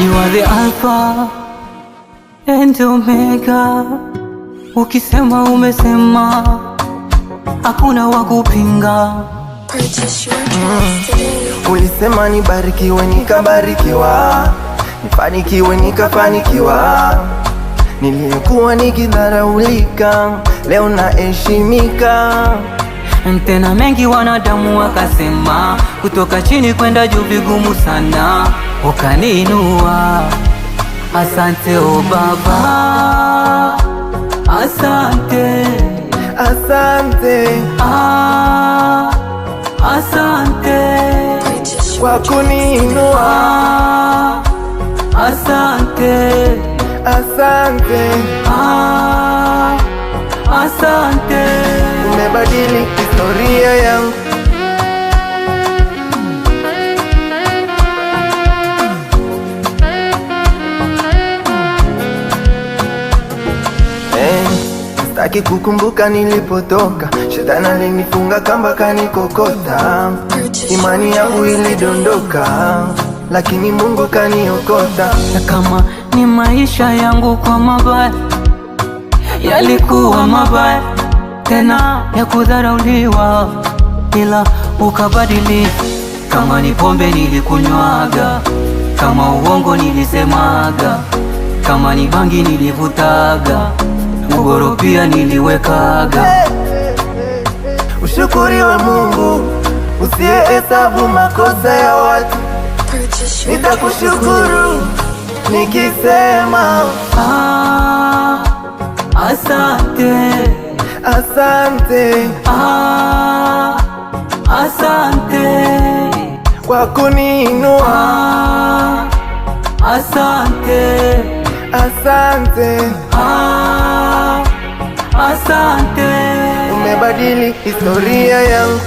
You are the Alpha and Omega, ukisema umesema, hakuna wakupinga. Ulisema nibarikiwe nikabarikiwa, nifanikiwe nikafanikiwa. Niliyekuwa nikidharaulika, leo naheshimika. Tena mengi wanadamu wakasema, kutoka chini kwenda juu vigumu sana, ukaniinua. Asante o Baba, asante, asante, asante kwa kuniinua. Asante, asante, asante, umebadili historia yangu. Sitaki kukumbuka nilipotoka, shetani alinifunga kamba kanikokota. Imani yangu ilidondoka, lakini Mungu kaniokota. Na kama ni maisha yangu kwa mabaya, yalikuwa mabaya tena ya kudharauliwa, ila ukabadili. Kama ni pombe nilikunywaga, kama uongo nilisemaga, kama ni bangi nilivutaga, ugoro pia niliwekaga. Ushukuriwe Mungu usiyehesabu makosa ya watu. Nitakushukuru nikisema asante, asante, asante kwa kuniinua. Asante, asante, asante, umebadili historia yangu.